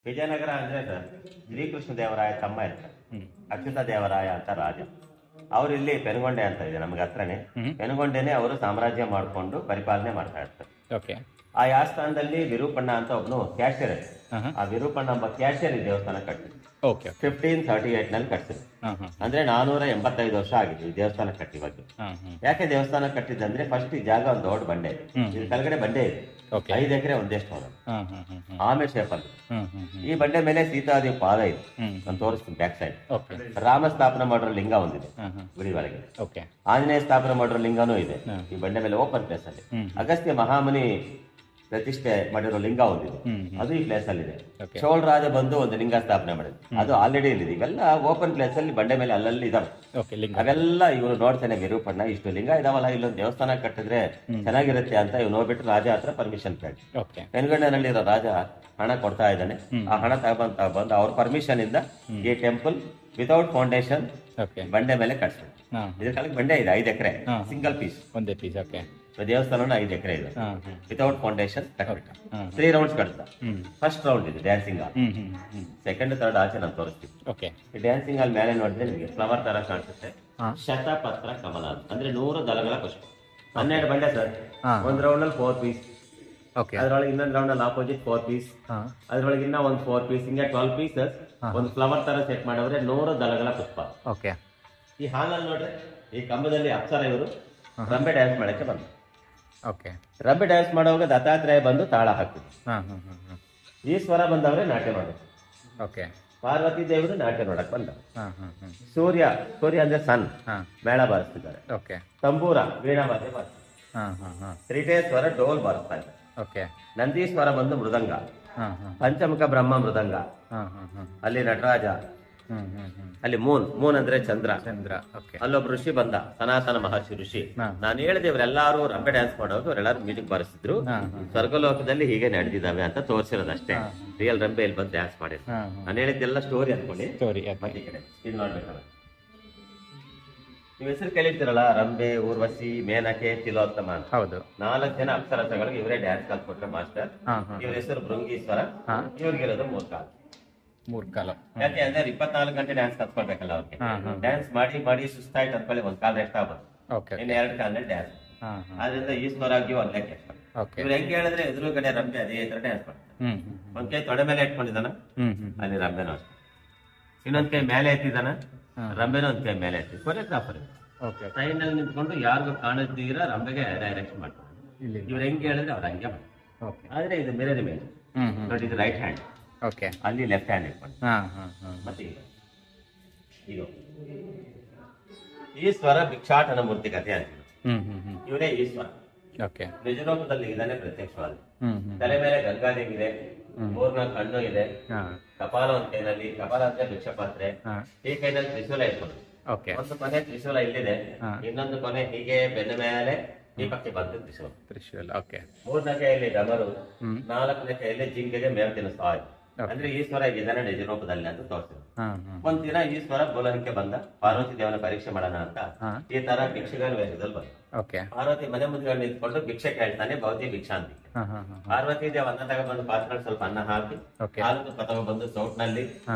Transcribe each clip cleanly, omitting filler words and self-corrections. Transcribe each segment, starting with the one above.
ವಿಜಯನಗರ ಅಂದ್ರೆ ಸರ್ ಶ್ರೀಕೃಷ್ಣ ದೇವರಾಯ ತಮ್ಮ ಇರ್ತಾರೆ, ಅಚ್ಯುತ ದೇವರಾಯ ಅಂತ ರಾಜ. ಅವ್ರು ಇಲ್ಲಿ ಪೆನುಗೊಂಡೆ ಅಂತ ಇದೆ ನಮ್ಗೆ ಹತ್ರನೇ. ಪೆನುಗೊಂಡೆನೆ ಅವರು ಸಾಮ್ರಾಜ್ಯ ಮಾಡಿಕೊಂಡು ಪರಿಪಾಲನೆ ಮಾಡ್ತಾ ಇರ್ತಾರೆ. ಓಕೆ. ಆ ಯಾಸ್ಥಾನದಲ್ಲಿ ವಿರೂಪಣ್ಣ ಅಂತ ಒಬ್ನು ಕ್ಯಾಶಿಯರ್ ಇದೆ. ಆ ವಿರೂಪಣ್ಣ ಎಂಬ ಕ್ಯಾಶಿಯರ್ ಈ ದೇವಸ್ಥಾನ ಕಟ್ಟಿದ್ರು. ಓಕೆ. 1538 ನಲ್ಲಿ ಕಟ್ಟಿದ್ರು. ಅಂದ್ರೆ 485 ವರ್ಷ ಆಗಿದೆ ಈ ದೇವಸ್ಥಾನ ಕಟ್ಟಿ ಬಗ್ಗೆ. ಯಾಕೆ ದೇವಸ್ಥಾನ ಕಟ್ಟಿದಂದ್ರೆ ಫಸ್ಟ್ ಈ ಜಾಗ ಒಂದು ದೊಡ್ಡ ಬಂಡೆ ಇದೆ, ಇದು ಕೆಳಗಡೆ ಬಂಡೆ ಇದೆ, 5 ಎಕರೆ ಒಂದೆಷ್ಟು ಹೊಲ, ಆಮೇಲೆ ಶೇಪಲ್ಲಿ ಈ ಬಂಡೆ ಮೇಲೆ ಸೀತಾದೇವಿ ಪಾದ ಇದೆ. ನಾನು ತೋರಿಸ್ತೀನಿ ಬ್ಯಾಕ್ ಸೈಡ್. ರಾಮ ಸ್ಥಾಪನೆ ಮಾಡಿರೋ ಲಿಂಗ ಒಂದಿದೆ ಗುಡಿ ಒಳಗೆ. ಆಂಜನೇಯ ಸ್ಥಾಪನೆ ಮಾಡಿರೋ ಲಿಂಗನೂ ಇದೆ ಈ ಬಂಡೆ ಮೇಲೆ ಓಪನ್ ಪ್ಲೇಸ್ ಅಲ್ಲಿ. ಅಗಸ್ತ್ಯ ಮಹಾಮುನಿ ಪ್ರತಿಷ್ಠೆ ಮಾಡಿರೋ ಲಿಂಗ ಒಂದಿದೆ, ಅದು ಈ ಪ್ಲೇಸ್ ಅಲ್ಲಿ ಇದೆ. ಚೋಳ ರಾಜ ಬಂದು ಒಂದು ಲಿಂಗ ಸ್ಥಾಪನೆ ಮಾಡಿದ್ರು, ಅದು ಆಲ್ರೆಡಿ ಇಲ್ಲಿದೆ. ಇವೆಲ್ಲ ಓಪನ್ ಪ್ಲೇಸ್ ಅಲ್ಲಿ ಬಂಡೆ ಮೇಲೆ ಅಲ್ಲಲ್ಲಿ ಇದಾವೆ. ಅವೆಲ್ಲ ಇವರು ನೋಡ್ತಾನೆ ವಿರೂಪಣ್ಣ, ಇಷ್ಟು ಲಿಂಗ ಇದಾವಲ್ಲ, ಇಲ್ಲೊಂದು ದೇವಸ್ಥಾನ ಕಟ್ಟಿದ್ರೆ ಚೆನ್ನಾಗಿರುತ್ತೆ ಅಂತ ಇವ್ ನೋಡ್ಬಿಟ್ಟು ರಾಜ ಹತ್ರ ಪರ್ಮಿಷನ್ ಕೇಳಿ. ಪೆನುಗೊಂಡನಲ್ಲಿರೋ ರಾಜ ಹಣ ಕೊಡ್ತಾ ಇದ್ದಾನೆ. ಆ ಹಣ ತಗೊಂಡು ಅವ್ರ ಪರ್ಮಿಷನ್ ಇಂದ ಈ ಟೆಂಪಲ್ ವಿತೌಟ್ ಫೌಂಡೇಶನ್ ಬಂಡೆ ಮೇಲೆ ಕಟ್ಸ್ಬೇಕು. ಇದ್ರ ಕಾಲಕ್ಕೆ ಬಂಡೆ ಇದೆ 5 ಎಕರೆ, ಸಿಂಗಲ್ ಪೀಸ್, ಒಂದೇ ಪೀಸ್. ದೇವಸ್ಥಾನ 5 ಎಕರೆ ಇದೆ, ವಿತೌಟ್ ಫೌಂಡೇಶನ್ ಕಟ್ಬಿಟ್ಟ. 3 ರೌಂಡ್ಸ್ ಕಟ್ಟ. ಫಸ್ಟ್ ರೌಂಡ್ ಇದೆ ಡ್ಯಾನ್ಸಿಂಗ್ ಹಾಲ್, ಸೆಕೆಂಡ್ ಥರ್ಡ್ ಆಚೆ ನಾನು ತೋರಿಸ್ತೀನಿ. ಈ ಡ್ಯಾನ್ಸಿಂಗ್ ಹಾಲ್ ಮೇಲೆ ನೋಡಿದ್ರೆ ನಿಮಗೆ ಫ್ಲವರ್ ತರ ಕಾಣಿಸುತ್ತೆ, ಶತಪತ್ರ ಕಮಲ ಅಂದ್ರೆ 100 ದಳಗಳ ಪುಷ್ಪ. 12 ಬಂಡೆ ಸರ್. ಒಂದ್ ರೌಂಡ್ ಅಲ್ಲಿ 4 ಪೀಸ್, ಅದ್ರೊಳಗೆ ಇನ್ನೊಂದು ರೌಂಡ್ ಅಲ್ಲಿ ಆಪೋಸಿಟ್ 4 ಪೀಸ್, ಅದ್ರೊಳಗೆ ಇನ್ನ ಒಂದು 4 ಪೀಸ್, ಹಿಂಗೆ 12 ಪೀಸಸ್ ಒಂದು ಫ್ಲವರ್ ತರ ಸೆಟ್ ಮಾಡಿದ್ರೆ 100 ದಳಗಳ ಪುಷ್ಪ. ಈ ಹಾಲ್ ಅಲ್ಲಿ ನೋಡ್ರೆ ಈ ಕಂಬದಲ್ಲಿ ಅಪ್ಸರ ಇವರು ರಂಬೆ ಡ್ಯಾನ್ಸ್ ಮಾಡಕ್ಕೆ ಬಂದ. ರಂಬೆ ಡ್ಯಾನ್ಸ್ ಮಾಡುವಾಗ ದತ್ತಾತ್ರೇಯ ಬಂದು ತಾಳ ಹಾಕ್ತಿದ್ರು. ಈ ಸ್ವರ ಬಂದವ್ರೆ ನಾಟ್ಯ ನೋಡಕ್ಕೆ. ಪಾರ್ವತಿ ದೇವರು ನಾಟ್ಯ ನೋಡಕ್ ಬಂದ. ಸೂರ್ಯ ಅಂದ್ರೆ ಸನ್ ಮೇಳ ಬಾರಿಸ್ತಿದ್ದಾರೆ. ತಂಬೂರ ವೀಣಾ ವಾದ್ಯ ಬಾರಿಸ್ತಾರೆ. ತ್ರಿಟೇಶ್ವರ ಡೋಲ್ ಬಾರಿಸ್ತಾ ಇದ್ದಾರೆ. ನಂದೀಶ್ವರ ಬಂದು ಮೃದಂಗ, ಪಂಚಮುಖ ಬ್ರಹ್ಮ ಮೃದಂಗ, ಅಲ್ಲಿ ನಟರಾಜ, ಅಲ್ಲಿ ಮೂನ್ ಅಂದ್ರೆ ಚಂದ್ರ. ಅಲ್ಲೊಬ್ಬ ಋಷಿ ಬಂದ, ಸನಾತನ ಮಹರ್ಷಿ ಋಷಿ. ನಾನು ಹೇಳಿದೆ ಇವರೆಲ್ಲಾರು ರಂಬೆ ಡ್ಯಾನ್ಸ್ ಮಾಡೋದು, ಅವರೆಲ್ಲರೂ ಮ್ಯೂಸಿಕ್ ಬಾರಿಸಿದ್ರು. ಸ್ವರ್ಗಲೋಕದಲ್ಲಿ ಹೀಗೆ ನಡೆದಿದ್ದಾವೆ ಅಂತ ತೋರಿಸಿರೋದಷ್ಟೇ. ರಿಯಲ್ ರಂಬೆ ಇಲ್ಲಿ ಬಂದು ಡ್ಯಾನ್ಸ್ ಮಾಡಿದ್ರು. ನಾನು ಹೇಳಿದ್ದೆಲ್ಲ ಸ್ಟೋರಿ ಅನ್ಕೊಳ್ಳಿ. ಮತ್ತೆ ಈ ಕಡೆ ಇದು ನೋಡ್ಬೇಕಲ್ಲ, ನೀವು ಹೆಸರು ಕೇಳಿರ್ತೀರಲ್ಲ, ರಂಬೆ, ಊರ್ವಶಿ, ಮೇನಕೆ, ತಿಲೋತ್ತಮ ಅಂತ. 4 ಜನ ಅಪ್ಸರಸಗಳಿಗೆ ಇವರೇ ಡ್ಯಾನ್ಸ್ ಕಲ್ತ್ಕೊಟ್ರೆ ಮಾಸ್ಟರ್. ಇವ್ರ ಹೆಸರು ಭೃಂಗೀಶ್ವರ, ಇವ್ರಿಗಿರೋದು 3 ಕಾಲ. ಯಾಕೆ ಅಂದ್ರೆ 24 ಗಂಟೆ ಡ್ಯಾನ್ಸ್ ಕಲ್ತ್ಕೊಳ್ಬೇಕಲ್ಲ ಅವ್ರಿಗೆ. ಡ್ಯಾನ್ಸ್ ಮಾಡಿ ಸುಸ್ತಾಯ್ತು ಅಂದ್ಕೊಳ್ಳಿ, ಒಂದ್ ಕಾಲ ರೆಸ್ಟ್ ಆಗ್ಬೋದು, ಇನ್ನು 2 ಕಾಲ ಡ್ಯಾನ್ಸ್. ಆದ್ರಿಂದ ಈಶ್ವರ ಆಗಿ ಒಂದ್ ಲೆಕ್ಕ. ಇವ್ರು ಹೆಂಗ್ ಹೇಳಿದ್ರೆ ಎದುರುಗಡೆ ರಂಬೆ ಅದೇ ತರ ಡ್ಯಾನ್ಸ್ ಮಾಡ್ತಾರೆ. ಒಂದ್ ಕೈ ತೊಡೆ ಮೇಲೆ ಇಟ್ಕೊಂಡಿದ್ದಾನ, ಅಲ್ಲಿ ರಂಬೆನೂ ಅಷ್ಟೇ. ಇನ್ನೊಂದ್ ಕೈ ಮೇಲೆ ಎತ್ತಿದಾನ, ರಂಬೆನೂ ಒಂದ್ ಕೈ ಮೇಲೆ ಎತ್ತಿ. ಕೊರಿಯೋಗ್ರಾಫರ್ ಸೈಡ್ ನಲ್ಲಿ ನಿಂತ್ಕೊಂಡು ಯಾರಿಗೂ ಕಾಣಿಸ್ತೀರ ರಂಬೆಗೆ ಡೈರೆಕ್ಟ್ ಮಾಡ್ತಾರೆ. ಇವ್ರು ಹೆಂಗ್ ಹೇಳಿದ್ರೆ ಅವ್ರು ಹಂಗೆ ಮಾಡ್ತಾರೆ. ಆದ್ರೆ ಇದು ಮಿರರ್ ಇಮೇಜ್ ನೋಡಿ, ಇದು ರೈಟ್ ಹ್ಯಾಂಡ್, ಅಲ್ಲಿ ಲೆಫ್ಟ್ ಹ್ಯಾಂಡ್ ಇಟ್ಕೊಂಡು. ಮತ್ತೆ ಇದು ಈಶ್ವರ ಭಿಕ್ಷಾಟನ ಮೂರ್ತಿ ಕಥೆ ಅಂತ. ಇವರೇ ಈಶ್ವರ, ನಿಜರೂಪದಲ್ಲಿ ಇದಾನೆ ಪ್ರತ್ಯಕ್ಷವಾದ. ತಲೆ ಮೇಲೆ ಗಂಗಾದೇವಿ ಇದೆ, 4 ಕಣ್ಣು ಇದೆ, ಕಪಾಲ ಒಂದ್ ಕೈನಲ್ಲಿ, ಕಪಾಲ ಅಂದ್ರೆ ಭಿಕ್ಷ ಪಾತ್ರೆ, ಈ ಕೈನಲ್ಲಿ ತ್ರಿಶೂಲ ಇಟ್ಕೊಂಡು. ಒಂದು ಕೊನೆ ತ್ರಿಶೂಲ ಇಲ್ಲಿದೆ, ಇನ್ನೊಂದು ಕೊನೆ ಹೀಗೆ ಬೆನ್ನ ಮೇಲೆ ಈ ಪಕ್ಷಿ ಬಂತು ತ್ರಿಶೂಲ. 3ನೇ ಕೈಯಲ್ಲಿ ಡಮರು, 4ನೇ ಕೈಯಲ್ಲಿ ಜಿಂಕೆಗೆ ಮೇವು ತಿನ್ನಿಸ್ತಾ ಇತ್ತು. ಅಂದ್ರೆ ಈಶ್ವರ ಇದಾನೆ ನಿಜ ರೂಪದಲ್ಲಿ ಅಂತ ತೋರಿಸಿದ್ರು. ಒಂದ್ ದಿನ ಈಶ್ವರ ಗೋಲಹಕ್ಕೆ ಬಂದ, ಪಾರ್ವತಿ ದೇವನ ಪರೀಕ್ಷೆ ಮಾಡೋಣ ಅಂತ. ಈ ತರ ಭಿಕ್ಷೆಗಾರ ವೇಷದಲ್ಲಿ ಬಂದ. ಪಾರ್ವತಿ ಮನೆ ಮುಂದೆ ನಿಂತ್ಕೊಂಡು ಭಿಕ್ಷೆ ಕೇಳ್ತಾನೆ, ಭೌತಿ ಭಿಕ್ಷಾ ಅಂತ. ಪಾರ್ವತಿ ದೇವ ಅನ್ನ ತಗೊಂಡ್ಬಂದು ಪಾತ್ರೆಗಳು ಸ್ವಲ್ಪ ಅನ್ನ ಹಾಕಿ, ಹಾಲು ತಗೊಂಡ್ಬಂದು ಸೌಟ್ನಲ್ಲಿ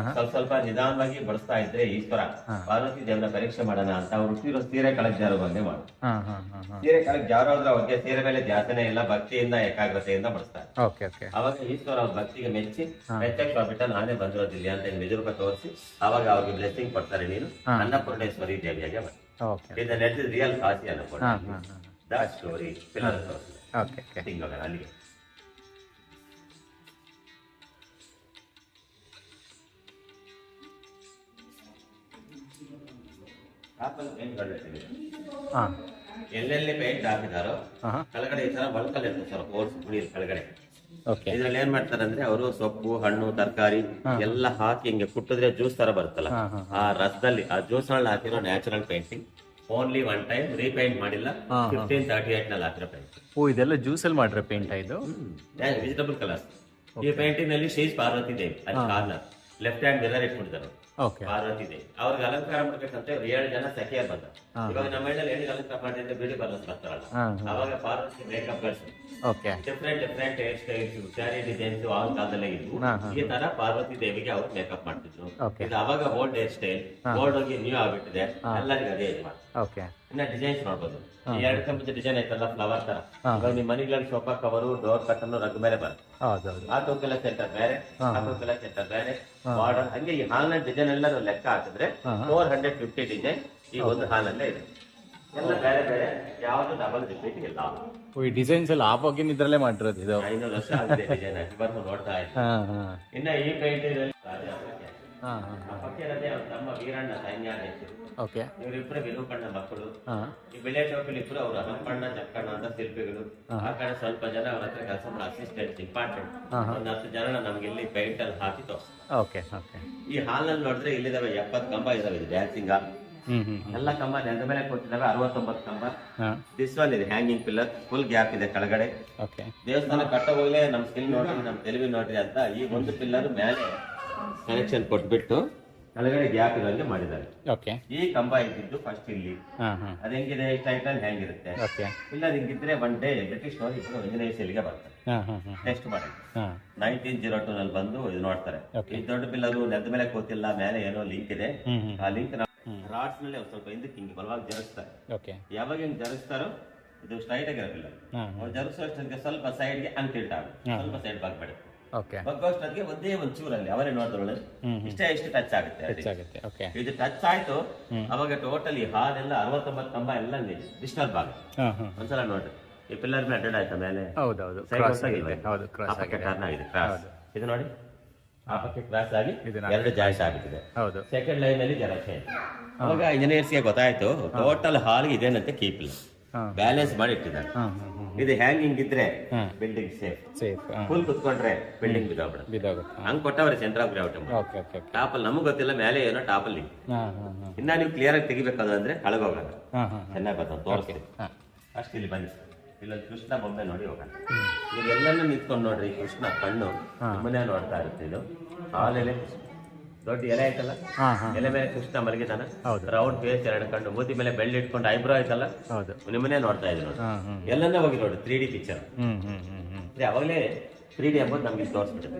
ಸ್ವಲ್ಪ ನಿಧಾನವಾಗಿ ಬಡಿಸ್ತಾ ಇದ್ರೆ ಈಶ್ವರ ಪಾರ್ವತಿ ದೇವನ ಪರೀಕ್ಷೆ ಮಾಡೋಣ ಅಂತ ಅವ್ರು ಹುಟ್ಟಿರೋ ಸೀರೆ ಕೆಳಗೆ ಜಾರೋ ಬಂದೆ ಮಾಡು. ಸೀರೆ ಕೆಳಗೆ ಜಾರೋದ್ರ ಅವ್ರಿಗೆ ಸೀರೆ ಮೇಲೆ ಧ್ಯಾಸನೆ ಇಲ್ಲ, ಭಕ್ತಿಯಿಂದ ಏಕಾಗ್ರತೆಯಿಂದ ಬಡಿಸ್ತಾರೆ. ಅವಾಗ ಈಶ್ವರ ಅವ್ರ ಭಕ್ತಿಗೆ ಮೆಚ್ಚಿ ಪ್ರತ್ಯಕ್ಷ ನಾನೇ ಬಂದಿರೋದಿಲ್ಲ ಅಂತ ನಿಜರೂಪ ತೋರಿಸಿ ಅವಾಗ ಅವ್ರಿಗೆ ಬ್ಲೆಸ್ಸಿಂಗ್ ಕೊಡ್ತಾರೆ. ನೀನು ಅನ್ನಪೂರ್ಣೇಶ್ವರಿ ದೇವಿಯಾಗೆ ಇದು real Kashi Annapurna. That story ಅಲ್ಲಿಗೆ ಎಲ್ಲೆಲ್ಲಿ ಪೇಂಟ್ ಹಾಕಿದಾರೋ ಕೆಳಗಡೆ ಈ ತರ ಬಳಕಲ್ ಇರ್ತದೆ ಸರ್, ಹೋಲ್ಸ್ ಗುಡಿ ಕೆಳಗಡೆ. ಇದ್ರಲ್ಲಿ ಏನ್ ಮಾಡ್ತಾರೆ ಅಂದ್ರೆ ಅವರು ಸೊಪ್ಪು, ಹಣ್ಣು, ತರಕಾರಿ ಎಲ್ಲ ಹಾಕಿ ಹಿಂಗೆ ಕುಟ್ಟಿದ್ರೆ ಜ್ಯೂಸ್ ತರ ಬರುತ್ತಲ್ಲ, ಆ ರಸದಲ್ಲಿ ಆ ಜ್ಯೂಸ್ ನಲ್ಲಿ ಹಾಕಿರೋ natural painting. Only 1 time repaint ಮಾಡಿಲ್ಲ. 1538 ನಲ್ಲಿ ಹಾಕಿರೋ ಪೇಂಟ್. ಇದೆಲ್ಲ ಜ್ಯೂಸ್ ಅಲ್ಲಿ ಮಾಡಿರೋ ಪೇಂಟ್ ಇದು, ವೆಜಿಟಬಲ್ ಕಲರ್ಸ್. ಈ ಪೇಂಟಿಂಗ್ ನಲ್ಲಿ ಶೇಷ್ ಪಾರ್ವತಿ ದೇವಿ ಅಲ್ಲಿ ಕಾರ್ನರ್ ಲೆಫ್ಟ್ ಹ್ಯಾಂಡ್ ಮಿರರ್ ಇಟ್ಕೊಂಡಿದ್ದಾರೆ ಪಾರ್ವತಿ ದೇವಿ. ಅವ್ರಿಗೆ ಅಲಂಕಾರ ಮಾಡ್ಬೇಕಂತ 7 ಜನ ಸಖಿಯರ್ ಬಂದ. ಇವಾಗ ನಮ್ಮ ಮನೆಯಲ್ಲಿ ಹೆಣ್ಣಿಗೆ ಅಲಂಕಾರ ಮಾಡಿದ್ರೆ ಬ್ಯೂಟಿ ಪಾರ್ಲರ್ಸ್ ಬರ್ತಾರಲ್ಲ, ಅವಾಗ Parvati makeup girls okay. Different different hair styles, sari designs ಆ ಕಾಲದಲ್ಲೇ ಇದ್ವು. ಈ ತರ ಪಾರ್ವತಿ ದೇವಿಗೆ ಅವ್ರು ಮೇಕಪ್ ಮಾಡ್ತಿದ್ರು. Okay. ಇದು ಅವಾಗ ಓಲ್ಡ್ ಹೇರ್ ಸ್ಟೈಲ್, ಓಲ್ಡ್ ಹೋಗಿ ನ್ಯೂ ಆಗ್ಬಿಟ್ಟಿದೆ. ಎಲ್ಲರಿಗೂ ಅದೇ ಇದು ಮಾಡ್ತಾರೆ. ಓಕೆ. ಇನ್ನ ಡಿಸೈನ್ಸ್ ನೋಡ್ಬೋದು. ಈ 2 ಕಂಬದ ಡಿಸೈನ್ ಐತಲ್ಲ ಫ್ಲವರ್ ತರ, ಇವಾಗ ನಿಮ್ ಮನೆಗಳಲ್ಲಿ ಸೋಫಾ ಕವರು, ಡೋರ್ ಕಟ್ಟನ್ನು ರಗ್ ಮೇಲೆ ಬರುತ್ತೆ. ಹೌದೌದು. ಆಟೋಕೆಲ್ಲ ಸೆಂಟರ್ ಬೇರೆ, ಆಟೋಕೆಲ್ಲ ಸೆಂಟರ್ ಬೇರೆ, ಮಾಡರ್ನ್. ಹಂಗೆ ಈ ಹಾಲ್ನ ಡಿಸೈನ್ ಎಲ್ಲ ಲೆಕ್ಕ ಹಾಕಿದ್ರೆ 450 ಡಿಸೈನ್ ಈ ಒಂದು ಹಾಲಲ್ಲೇ ಇದೆ. ಎಲ್ಲ ಬೇರೆ ಬೇರೆ, ಯಾವ್ದು ಡಬಲ್ ರಿಪೀಟ್ ಇಲ್ಲ. ಈ ಡಿಸೈನ್ಸ್ ಎಲ್ಲ ಆಪೋಗಿನ್ ಇದ್ರಲ್ಲೇ ಮಾಡಿರೋದು ಇದು. 500 ವರ್ಷ ಆಗಿದೆ ಡಿಸೈನ್ ಹಾಕಿ ಬಂದು ನೋಡ್ತಾ ಇದ್ದೀನಿ. ಇನ್ನ ಈ ಪೇಂಟಿಂಗ್ ಪಕ್ಕ ಇರೋದೇ ಅವ್ರ ತಮ್ಮ ವೀರಣ್ಣ ಸೈನ್ಯ ಅಂತ. ಓಕೆ. ಇವರಿಬ್ರು ವಿರೂಪಣ್ಣ ಮಕ್ಕಳು. ಈ ಬೆಳೆ ಚೌಕಲ್ಲಿ ಇಬ್ರು ಅವ್ರ ಹನುಮಣ್ಣ ಚಕ್ಕಣ್ಣ ಅಂತ ಶಿಲ್ಪಿಗಳು. ಆ ಕಡೆ ಸ್ವಲ್ಪ ಜನ ಅವ್ರ ಹತ್ರ ಕೆಲಸ ಮಾಡೋ ಅಸಿಸ್ಟೆಂಟ್, ಇಂಪಾರ್ಟೆಂಟ್ ಒಂದ್ 10 ಜನ ನಮ್ಗೆ ಇಲ್ಲಿ ಪೈಂಟ್ ಅಲ್ಲಿ ಹಾಕಿ ತೋರಿಸ್ತಾರೆ. ಓಕೆ. ಓಕೆ. ಈ ಹಾಲ್ನಲ್ಲಿ ನೋಡಿದ್ರೆ ಇಲ್ಲಿದಾವೆ 70 ಕಂಬ ಇದಾವೆ. ಇದು ಡ್ಯಾನ್ಸಿಂಗ್ ಹಾಲ್. ಎಲ್ಲ ಕಂಬ ನೆಲದ ಮೇಲೆ ಕೂತಿದಾವೆ. 69 ಕಂಬ. ದಿಸ್ ಒನ್ ಇದೆ ಹ್ಯಾಂಗಿಂಗ್ ಪಿಲ್ಲರ್, ಫುಲ್ ಗ್ಯಾಪ್ ಇದೆ ಕೆಳಗಡೆ. ಓಕೆ. ದೇವಸ್ಥಾನ ಕಟ್ಟೋ ಹೋಗ್ಲೇ ನಮ್ ಸ್ಕಿಲ್ ನೋಡ್ರಿ, ನಮ್ ತೆಲುಗು ನೋಡ್ರಿ ಅಂತ ಈ ಒಂದು ಪಿಲ್ಲರ್ ಮೇಲೆ ಕನೆಕ್ಷನ್ ಕೊಟ್ಬಿಟ್ಟು ಕೆಳಗಡೆ ಗ್ಯಾಪ್ ಇರೋಂಗೆ ಮಾಡಿದ್ದಾರೆ. ಓಕೆ. ಈ ಕಂಬ ಇದ್ದಿದ್ದು ಫಸ್ಟ್ ಇಲ್ಲಿ. ಅದ ಹೆಂಗಿದೆ ಈ ಟೈಪ್ ಅಲ್ಲಿ ಹೆಂಗಿರುತ್ತೆ. ಪಿಲ್ಲರ್ ಹಿಂಗಿದ್ರೆ ಒನ್ ಡೇ ಬ್ರಿಟಿಷ್ ನವರು ಇಬ್ರು ಇಂಜಿನಿಯರ್ಸ್ ಇಲ್ಲಿಗೆ ಬರ್ತಾರೆ ಟೆಸ್ಟ್ ಮಾಡಿ. 1902 ನಲ್ಲಿ ಬಂದು ಇದು ನೋಡ್ತಾರೆ. ಈ ದೊಡ್ಡ ಪಿಲ್ಲರ್ ನೆಲದ ಮೇಲೆ ಕೂತಿಲ್ಲ, ಮೇಲೆ ಏನೋ ಲಿಂಕ್ ಇದೆ. ಆ ಲಿಂಕ್ ರಾಡ್ಸ್ ನಲ್ಲಿ ಸ್ವಲ್ಪ ಹಿಂದಕ್ಕೆ ಹಿಂಗೆ ಬಲವಾಗಿ ಜರುಗಿಸ್ತಾರೆ. ಯಾವಾಗ ಹಿಂಗ್ ಜರುಗಿಸ್ತಾರೋ ಇದು ಸ್ಟ್ರೈಟ್ ಆಗಿರೋದಿಲ್ಲ. ಅವ್ರು ಜರುಗಿಸೋಷ್ಟೊತ್ತಿಗೆ ಸ್ವಲ್ಪ ಸೈಡ್ಗೆ ಅಂಟಿಲ್ಟ್ ಆಗುತ್ತೆ, ಸ್ವಲ್ಪ ಸೈಡ್ ಬಾಗ್ಬೇಡ. ಬಗ್ಗೋಷ್ಟೊತ್ತಿಗೆ ಒಂದೇ ಒಂದು ಚೂರಲ್ಲಿ ಅವರೇ ನೋಡಿದ್ರೊಳಗೆ ಇಷ್ಟು ಟಚ್ ಆಗುತ್ತೆ. ಇದು ಟಚ್ ಆಯ್ತು ಅವಾಗ ಟೋಟಲಿ ಹಾಲೆಲ್ಲ 69 ಕಂಬ ಎಲ್ಲ ಡಿಸ್ಟರ್ಬ್ ಆಗುತ್ತೆ. ಒಂದ್ಸಲ ನೋಡ್ರಿ, ಈ ಪಿಲ್ಲರ್ ಮೇಲೆ ಅಡ್ಡ ಆಯ್ತಾ ಮೇಲೆ ಟರ್ನ್ ಆಗಿದೆ ಕ್ರಾಸ್. ಇದು ನೋಡಿ, ಆ ಪಕ್ಕ ಕ್ರಾಸ್ ಆಗಿ 2 ಜಾಯಿಂಟ್ ಆಗುತ್ತಿದೆ. ಸೆಕೆಂಡ್ ಲೈನ್ ಅಲ್ಲಿ ಜರ ಚೇಂಜ್. ಅವಾಗ ಇಂಜಿನಿಯರ್ಸ್ಗೆ ಗೊತ್ತಾಯ್ತು ಟೋಟಲ್ ಹಾಲ್ಗೆ ಇದೇನಂತೆ ಕೀಪಿಲ್ಲ, ಬ್ಯಾಲೆನ್ಸ್ ಮಾಡಿ ಇಟ್ಟಿದ್ದಾರೆ. ಇದು ಹ್ಯಾಂಗಿಂಗ್ ಇದ್ರೆ ಬಿಲ್ಡಿಂಗ್ ಸೇಫ್, ಫುಲ್ ಕುತ್ಕೊಂಡ್ರೆ ಬಿಲ್ಡಿಂಗ್ ಬಿದ್ದೋಗ್ಬಿಡುತ್ತೆ. ಹಂಗ್ ಕೊಟ್ಟವ್ರೆ ಸೆಂಟರ್ ಆಫ್ ಗ್ರಾವಿಟಿ. ಟಾಪಲ್ಲಿ ನಮಗ್ ಗೊತ್ತಿಲ್ಲ, ಮೇಲೆ ಏನೋ ಟಾಪಲ್ಲಿ. ಇನ್ನ ನೀವು ಕ್ಲಿಯರ್ ಆಗಿ ತೆಗಿಬೇಕಂದ್ರೆ ಕೆಳಗೋಗಲ್ಲ, ಚೆನ್ನಾಗಿ ಬರ್ತಾವ ತೋರಿಸ್ತೀವಿ. ಅಷ್ಟು ಇಲ್ಲಿ ಬನ್ನಿ, ಇಲ್ಲೊಂದು ಕೃಷ್ಣ ಬೊಮ್ಮೆ ನೋಡಿ ಹೋಗೋಣ. ಇಲ್ಲೆಲ್ಲನೂ ನಿಂತ್ಕೊಂಡು ನೋಡ್ರಿ, ಕೃಷ್ಣ ಕಣ್ಣು ಸುಮ್ಮನೆ ನೋಡ್ತಾ ಇರುತ್ತೆ. ಇದು ಹಾಲೆಲೆ ದೊಡ್ಡ ಎಲೆ ಆಯ್ತಲ್ಲ, ಎಲೆ ಮೇಲೆ ಕೃಷ್ಣ ಮಲಗಿದಾನ, ರೌಂಡ್ ಫೇಸ್, 2 ಕಣ್ಣು, ಮೂತಿ ಮೇಲೆ ಬೆಳ್ಳಿ ಇಟ್ಕೊಂಡು ಐಬ್ರೋ ಆಯ್ತಲ್ಲ, ನಿಮ್ಮನ್ನೇ ನೋಡ್ತಾ ಇದ್ರು ನೋಡಿ. ಎಲ್ಲನ್ನ ಹೋಗಿ ನೋಡಿ 3D ಪಿಕ್ಚರ್. ಅವಾಗಲೇ 3D ಎಂಬುದು ನಮ್ಗೆ ತೋರಿಸ್ಬಿಟ್ಟು